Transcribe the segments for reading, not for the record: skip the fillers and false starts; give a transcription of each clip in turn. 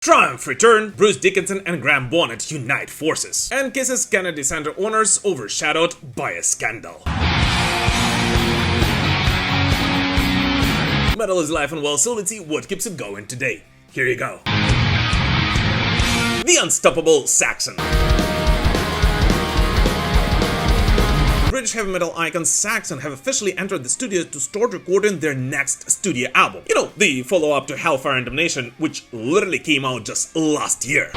TRIUMPH return, Bruce Dickinson and Graham Bonnet unite forces, and Kiss's Kennedy Center honors overshadowed by a scandal. Metal is life and well, so let's see what keeps it going today. Here you go. The unstoppable Saxon. British heavy metal icon Saxon have officially entered the studio to start recording their next studio album. You know, the follow-up to Hellfire and Damnation, which literally came out just last year.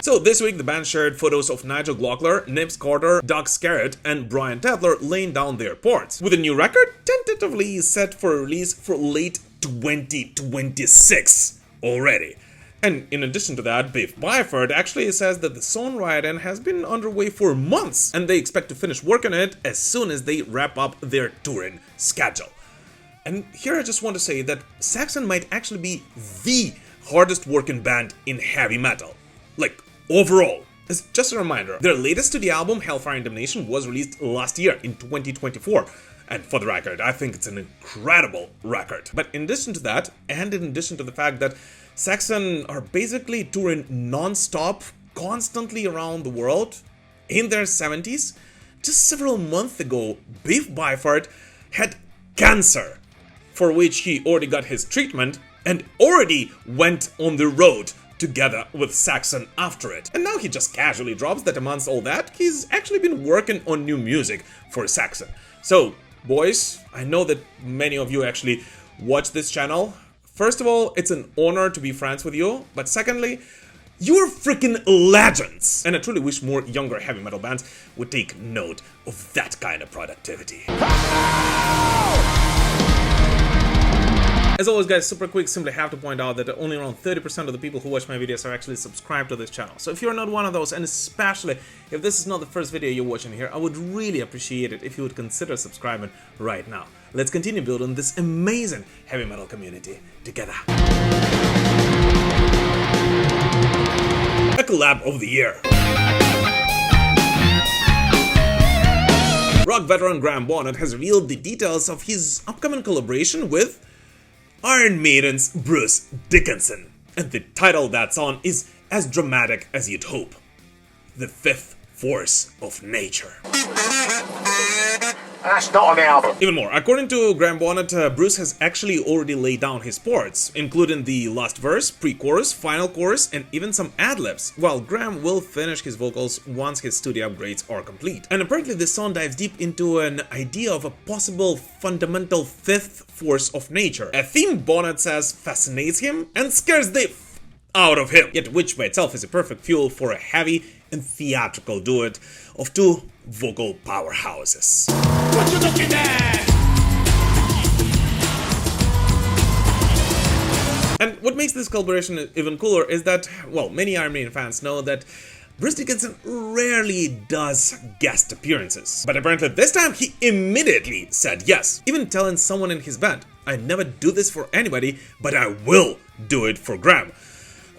So this week the band shared photos of Nigel Glockler, Nibs Carter, Doug Scarrett and Brian Tedler laying down their parts, with a new record tentatively set for release for late 2026 already. And in addition to that, Biff Byford actually says that the songwriting has been underway for months, and they expect to finish work on it as soon as they wrap up their touring schedule. And here I just want to say that Saxon might actually be the hardest working band in heavy metal. Like, overall. As just a reminder, their latest studio album, Hellfire and Damnation, was released last year in 2024. And for the record, I think it's an incredible record. But in addition to that, and in addition to the fact that Saxon are basically touring non-stop, constantly around the world, in their 70s, just several months ago, Biff Byford had cancer, for which he already got his treatment and already went on the road together with Saxon after it. And now he just casually drops that amongst all that, he's actually been working on new music for Saxon. So, boys, I know that many of you actually watch this channel. First of all, it's an honor to be friends with you, but secondly, you're freaking legends! And I truly wish more younger heavy metal bands would take note of that kind of productivity. As always guys, super quick, simply have to point out that only around 30% of the people who watch my videos are actually subscribed to this channel. So if you're not one of those, and especially if this is not the first video you're watching here, I would really appreciate it if you would consider subscribing right now. Let's continue building this amazing heavy metal community together. A collab of the year. Rock veteran Graham Bonnet has revealed the details of his upcoming collaboration with Iron Maiden's Bruce Dickinson, and the title that's on is as dramatic as you'd hope: The Fifth Force of Nature. That's not an album. Even more, according to Graham Bonnet, Bruce has actually already laid down his parts, including the last verse, pre-chorus, final chorus, and even some ad-libs, while Graham will finish his vocals once his studio upgrades are complete. And apparently this song dives deep into an idea of a possible fundamental fifth force of nature, a theme Bonnet says fascinates him and scares the out of him, yet which by itself is a perfect fuel for a heavy and theatrical duet of two vocal powerhouses. What you looking at? And what makes this collaboration even cooler is that, well, many Iron Maiden fans know that Bruce Dickinson rarely does guest appearances. But apparently this time he immediately said yes, even telling someone in his band, "I never do this for anybody, but I will do it for Graham."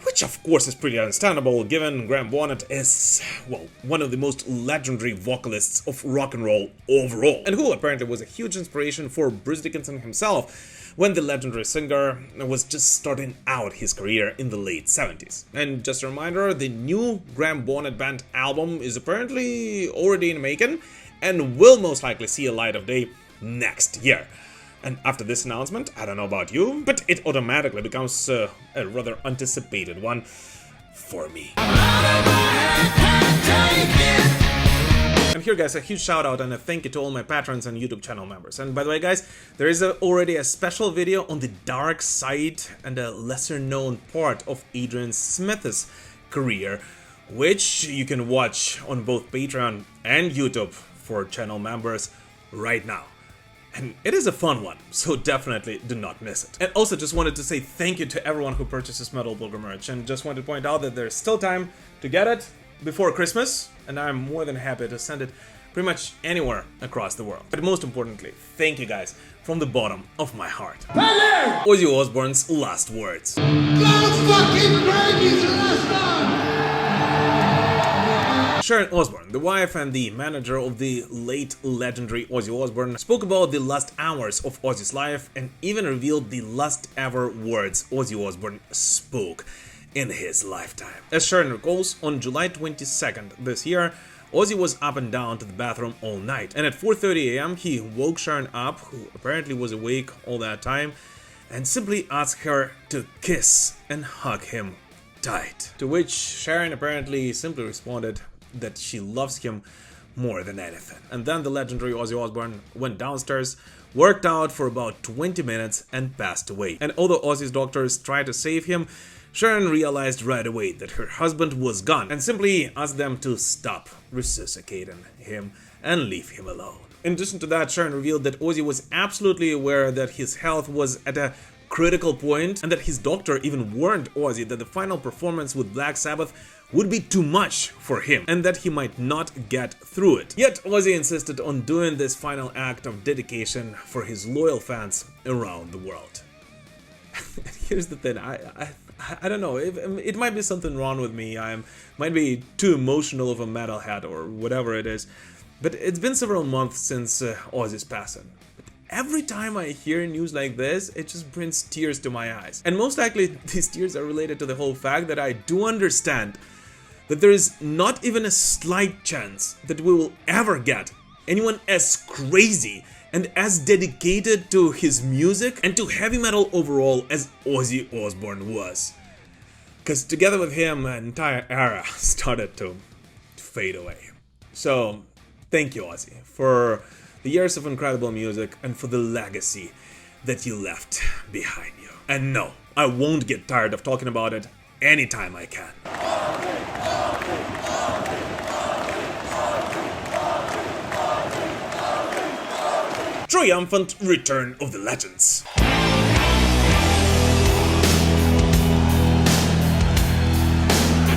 Which of course is pretty understandable, given Graham Bonnet is, well, one of the most legendary vocalists of rock and roll overall, and who apparently was a huge inspiration for Bruce Dickinson himself when the legendary singer was just starting out his career in the late 70s. And just a reminder, the new Graham Bonnet Band album is apparently already in the making and will most likely see a light of day next year. And after this announcement, I don't know about you, but it automatically becomes a rather anticipated one for me. And here guys, a huge shout out and a thank you to all my patrons and YouTube channel members. And by the way guys, there is already a special video on the dark side and a lesser known part of Adrian Smith's career, which you can watch on both Patreon and YouTube for channel members right now. And it is a fun one, so definitely do not miss it. And also just wanted to say thank you to everyone who purchases Metal Blogger merch, and just wanted to point out that there's still time to get it before Christmas, and I'm more than happy to send it pretty much anywhere across the world. But most importantly, thank you guys from the bottom of my heart. Ozzy Osbourne's last words. Sharon Osbourne, the wife and the manager of the late legendary Ozzy Osbourne, spoke about the last hours of Ozzy's life and even revealed the last ever words Ozzy Osbourne spoke in his lifetime. As Sharon recalls, on July 22nd this year, Ozzy was up and down to the bathroom all night, and at 4:30 a.m. he woke Sharon up, who apparently was awake all that time, and simply asked her to kiss and hug him tight. To which Sharon apparently simply responded that she loves him more than anything. And then the legendary Ozzy Osbourne went downstairs, worked out for about 20 minutes and passed away. And although Ozzy's doctors tried to save him, Sharon realized right away that her husband was gone and simply asked them to stop resuscitating him and leave him alone. In addition to that, Sharon revealed that Ozzy was absolutely aware that his health was at a critical point and that his doctor even warned Ozzy that the final performance with Black Sabbath would be too much for him and that he might not get through it. Yet Ozzy insisted on doing this final act of dedication for his loyal fans around the world. Here's the thing, I don't know, it might be something wrong with me, I might be too emotional of a metalhead or whatever it is, but it's been several months since Ozzy's passing. But every time I hear news like this, it just brings tears to my eyes. And most likely these tears are related to the whole fact that I do understand that there is not even a slight chance that we will ever get anyone as crazy and as dedicated to his music and to heavy metal overall as Ozzy Osbourne was. Because together with him, an entire era started to fade away. So, thank you, Ozzy, for the years of incredible music and for the legacy that you left behind you. And no, I won't get tired of talking about it anytime I can. Triumphant Return of the Legends.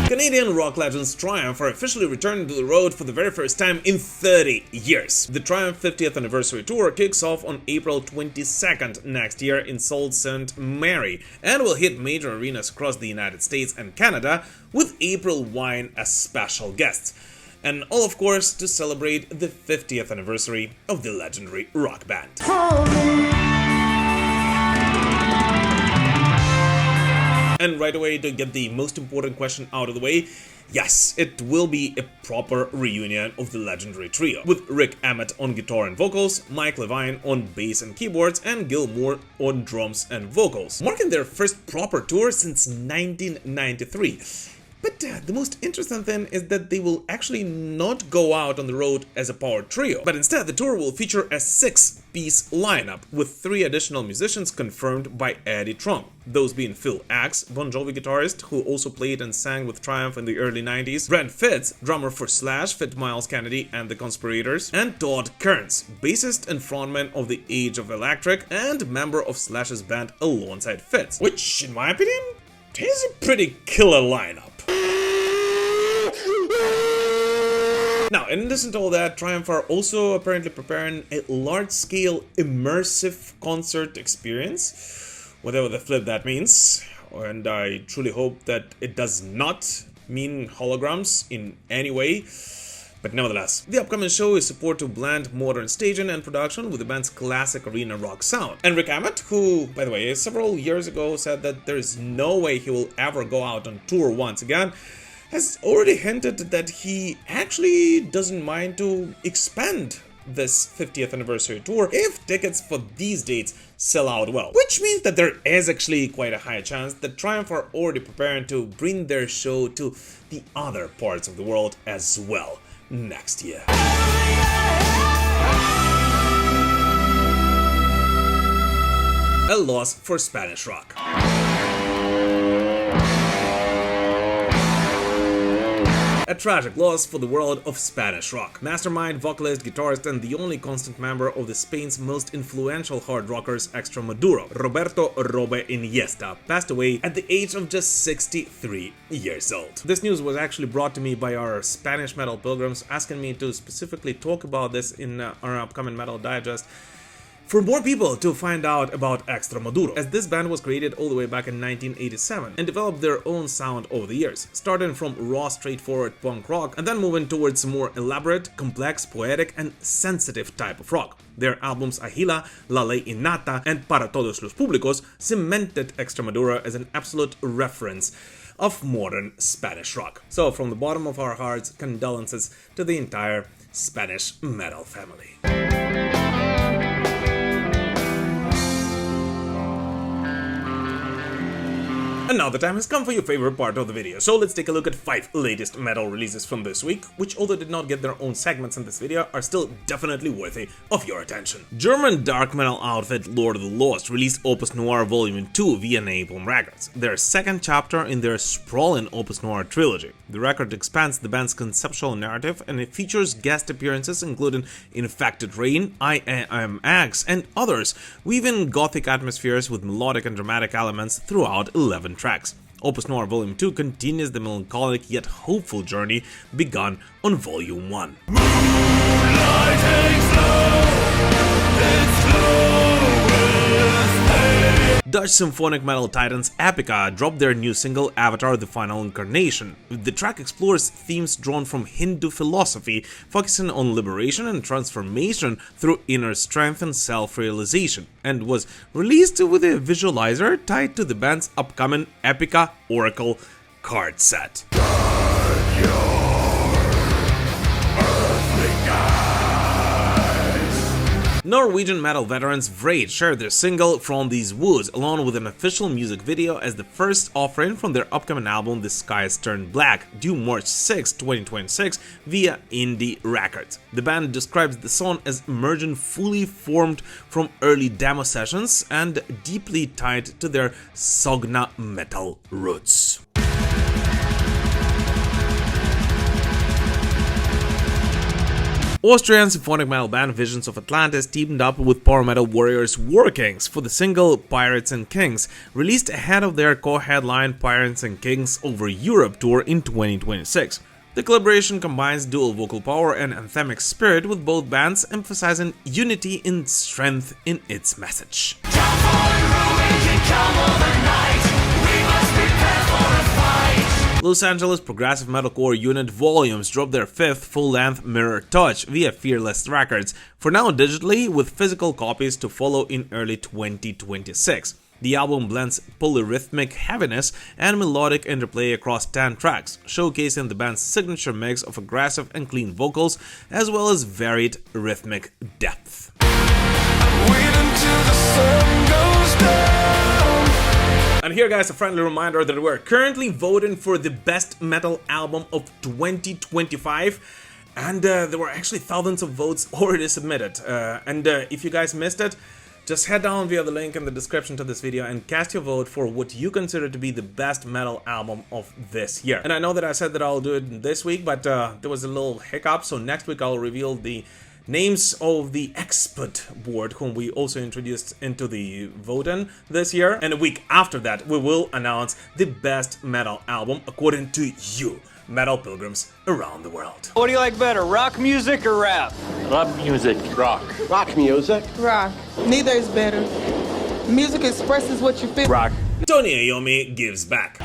Canadian rock legends Triumph are officially returning to the road for the very first time in 30 years. The Triumph 50th anniversary tour kicks off on April 22nd next year in Sault Ste. Marie and will hit major arenas across the United States and Canada, with April Wine as special guests. And all, of course, to celebrate the 50th anniversary of the legendary rock band. And right away, to get the most important question out of the way, yes, it will be a proper reunion of the legendary trio, with Rick Emmett on guitar and vocals, Mike Levine on bass and keyboards, and Gil Moore on drums and vocals, marking their first proper tour since 1993. But the most interesting thing is that they will actually not go out on the road as a power trio, but instead the tour will feature a 6-piece lineup with 3 additional musicians confirmed by Eddie Trunk, those being Phil Axe, Bon Jovi guitarist who also played and sang with Triumph in the early 90s, Brent Fitz, drummer for Slash, Fit Miles Kennedy and the Conspirators, and Todd Kearns, bassist and frontman of the Age of Electric and member of Slash's band alongside Fitz, which, in my opinion, is a pretty killer lineup. Now, in addition to all that, Triumph are also apparently preparing a large-scale immersive concert experience, whatever the flip that means, and I truly hope that it does not mean holograms in any way. But nevertheless, the upcoming show is supposed to blend modern staging and production with the band's classic arena rock sound. And Rick Emmett, who, by the way, several years ago said that there is no way he will ever go out on tour once again, has already hinted that he actually doesn't mind to expand this 50th anniversary tour if tickets for these dates sell out well. Which means that there is actually quite a high chance that Triumph are already preparing to bring their show to the other parts of the world as well next year. A loss for Spanish rock. A tragic loss for the world of Spanish rock. Mastermind, vocalist, guitarist, and the only constant member of the Spain's most influential hard rockers Extremoduro, Roberto Robe Iniesta, passed away at the age of just 63 years old. This news was actually brought to me by our Spanish metal pilgrims, asking me to specifically talk about this in our upcoming Metal Digest. for more people to find out about Extremadura, as this band was created all the way back in 1987 and developed their own sound over the years, starting from raw, straightforward punk rock and then moving towards more elaborate, complex, poetic and sensitive type of rock. Their albums Ahila, La Ley Innata and Para Todos los Públicos cemented Extremadura as an absolute reference of modern Spanish rock. So from the bottom of our hearts, condolences to the entire Spanish metal family. And now the time has come for your favorite part of the video, so let's take a look at 5 latest metal releases from this week, which although did not get their own segments in this video, are still definitely worthy of your attention. German dark metal outfit Lord of the Lost released Opus Noir Volume 2 via Napalm Records, their second chapter in their sprawling Opus Noir trilogy. The record expands the band's conceptual narrative and it features guest appearances including Infected Rain, IMX, and others, weaving gothic atmospheres with melodic and dramatic elements throughout 11 tracks. Opus Noir Volume 2 continues the melancholic yet hopeful journey begun on Volume 1. Dutch symphonic metal titans Epica dropped their new single Avatar: The Final Incarnation. The track explores themes drawn from Hindu philosophy, focusing on liberation and transformation through inner strength and self-realization, and was released with a visualizer tied to the band's upcoming Epica Oracle card set. Norwegian metal veterans Vreid shared their single From These Woods along with an official music video as the first offering from their upcoming album The Skies Turn Black, due March 6, 2026 via Indie Records. The band describes the song as emerging fully formed from early demo sessions and deeply tied to their Sogna metal roots. Austrian symphonic metal band Visions of Atlantis teamed up with power metal warriors Warkings for the single Pirates and Kings, released ahead of their co-headline Pirates and Kings Over Europe tour in 2026. The collaboration combines dual vocal power and anthemic spirit, with both bands emphasizing unity in strength in its message. Los Angeles progressive metalcore unit Volumes dropped their 5th full-length Mirror Touch via Fearless Records, for now digitally, with physical copies to follow in early 2026. The album blends polyrhythmic heaviness and melodic interplay across 10 tracks, showcasing the band's signature mix of aggressive and clean vocals, as well as varied rhythmic depth. And here, guys, a friendly reminder that we're currently voting for the best metal album of 2025, and there were actually thousands of votes already submitted. If you guys missed it, just head down via the link in the description to this video and cast your vote for what you consider to be the best metal album of this year. And I know that I said that I'll do it this week, but there was a little hiccup, so next week I'll reveal the names of the expert board whom we also introduced into the voting this year, and a week after that we will announce the best metal album according to you, metal pilgrims around the world. What do you like better, rock music or rap? Rock music. Rock. Rock music. Rock. Neither is better. Music expresses what you feel. Rock. Tony Iommi gives back.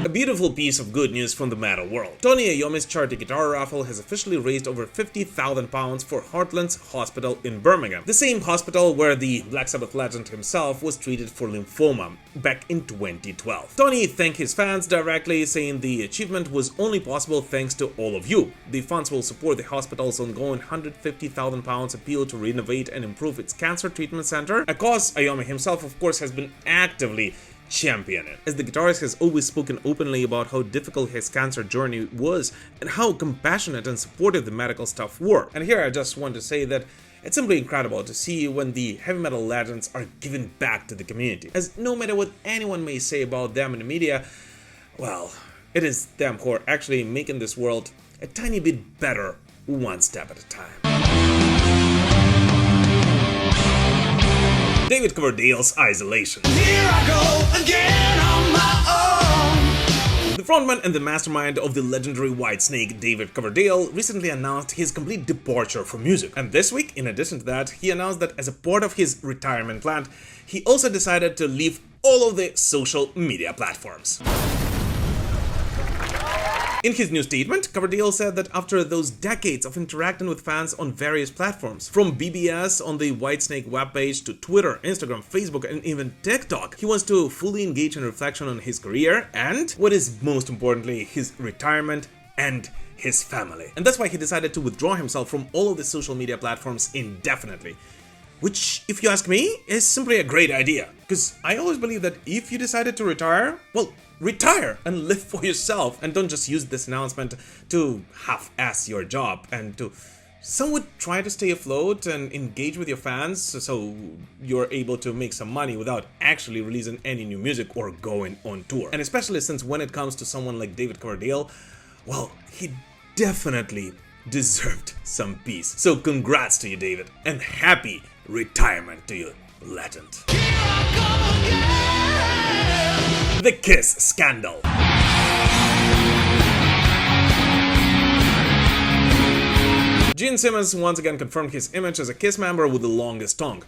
A beautiful piece of good news from the metal world. Tony Iommi's charity guitar raffle has officially raised over £50,000 for Heartlands Hospital in Birmingham, the same hospital where the Black Sabbath legend himself was treated for lymphoma back in 2012. Tony thanked his fans directly, saying the achievement was only possible thanks to all of you. The funds will support the hospital's ongoing £150,000 appeal to renovate and improve its cancer treatment center, a cause Iommi himself, of course, has been actively champion it, as the guitarist has always spoken openly about how difficult his cancer journey was and how compassionate and supportive the medical staff were. And here I just want to say that it's simply incredible to see when the heavy metal legends are giving back to the community, as no matter what anyone may say about them in the media, well, it is them who are actually making this world a tiny bit better, one step at a time. David Coverdale's Isolation. Here I go again on my own. The frontman and the mastermind of the legendary Whitesnake, David Coverdale, recently announced his complete departure from music. And this week, in addition to that, he announced that as a part of his retirement plan, he also decided to leave all of the social media platforms. In his new statement, Coverdale said that after those decades of interacting with fans on various platforms, from BBS on the Whitesnake webpage to Twitter, Instagram, Facebook, and even TikTok, he wants to fully engage in reflection on his career and, what is most importantly, his retirement and his family. And that's why he decided to withdraw himself from all of the social media platforms indefinitely. Which, if you ask me, is simply a great idea. Because I always believe that if you decided to retire, well, retire and live for yourself, and don't just use this announcement to half-ass your job and to somewhat try to stay afloat and engage with your fans so you're able to make some money without actually releasing any new music or going on tour. And especially since when it comes to someone like David Coverdale, well, he definitely deserved some peace. So congrats to you, David, and happy retirement to you, legend. The Kiss scandal. Gene Simmons once again confirmed his image as a Kiss member with the longest tongue.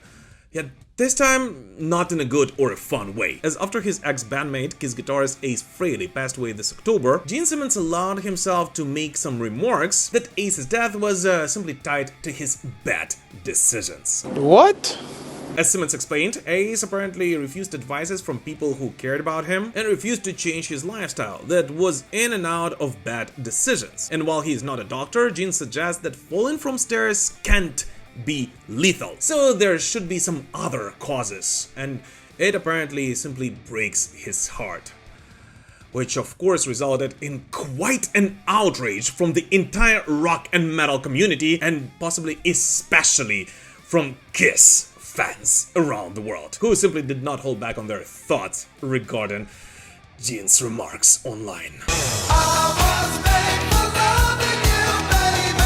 Yet this time, not in a good or a fun way, as after his ex-bandmate, Kiss guitarist Ace Frehley passed away this October, Gene Simmons allowed himself to make some remarks that Ace's death was simply tied to his bad decisions. What? As Simmons explained, Ace apparently refused advices from people who cared about him and refused to change his lifestyle that was in and out of bad decisions. And while he is not a doctor, Gene suggests that falling from stairs can't be lethal. So there should be some other causes, and it apparently simply breaks his heart. Which of course resulted in quite an outrage from the entire rock and metal community, and possibly especially from Kiss fans around the world, who simply did not hold back on their thoughts regarding Gene's remarks online.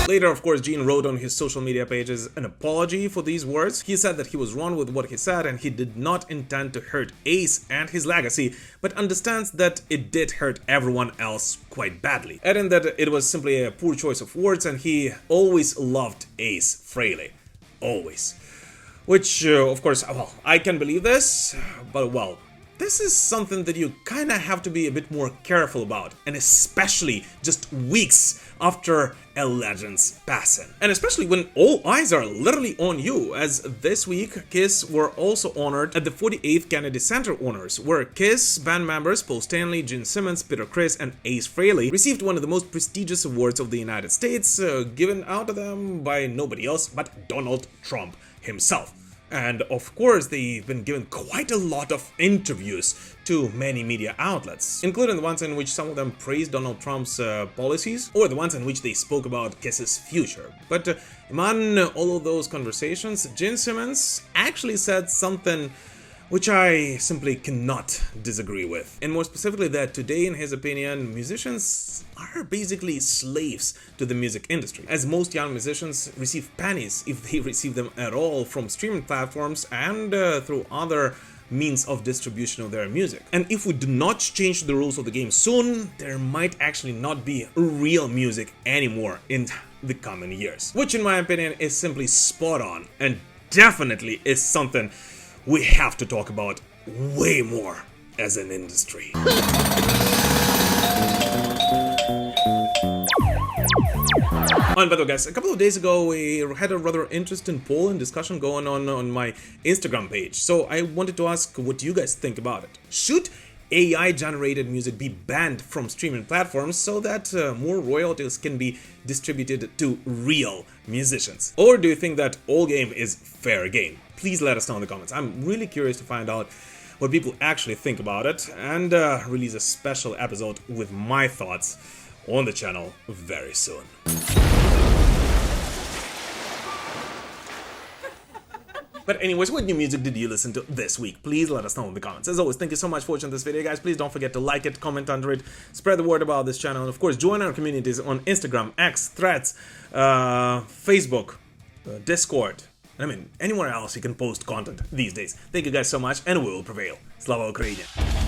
Later, of course, Gene wrote on his social media pages an apology for these words. He said that he was wrong with what he said and he did not intend to hurt Ace and his legacy, but understands that it did hurt everyone else quite badly, adding that it was simply a poor choice of words and he always loved Ace Frehley. Always. Which, of course, well, I can believe this, but well, this is something that you kinda have to be a bit more careful about, and especially just weeks after a legend's passing. And especially when all eyes are literally on you, as this week Kiss were also honored at the 48th Kennedy Center Honors, where Kiss band members Paul Stanley, Gene Simmons, Peter Criss, and Ace Frehley received one of the most prestigious awards of the United States, given out to them by nobody else but Donald Trump himself. And of course, they've been given quite a lot of interviews to many media outlets, including the ones in which some of them praised Donald Trump's policies, or the ones in which they spoke about Kiss's future. But among all of those conversations, Gene Simmons actually said something which I simply cannot disagree with. And more specifically that today, in his opinion, musicians are basically slaves to the music industry, as most young musicians receive pennies, if they receive them at all, from streaming platforms and through other means of distribution of their music. And if we do not change the rules of the game soon, there might actually not be real music anymore in the coming years. Which in my opinion is simply spot on, and definitely is something we have to talk about way more as an industry. And by the way, guys, a couple of days ago we had a rather interesting poll and discussion going on my Instagram page. So I wanted to ask what you guys think about it. Should AI-generated music be banned from streaming platforms so that more royalties can be distributed to real musicians? Or do you think that all game is fair game? Please let us know in the comments. I'm really curious to find out what people actually think about it, and release a special episode with my thoughts on the channel very soon. But anyways, what new music did you listen to this week? Please let us know in the comments. As always, thank you so much for watching this video, guys. Please don't forget to like it, comment under it, spread the word about this channel, and of course, join our communities on Instagram, X, Threads, Facebook, Discord, and I mean, anywhere else you can post content these days. Thank you guys so much, and we will prevail. Slava Ukraini!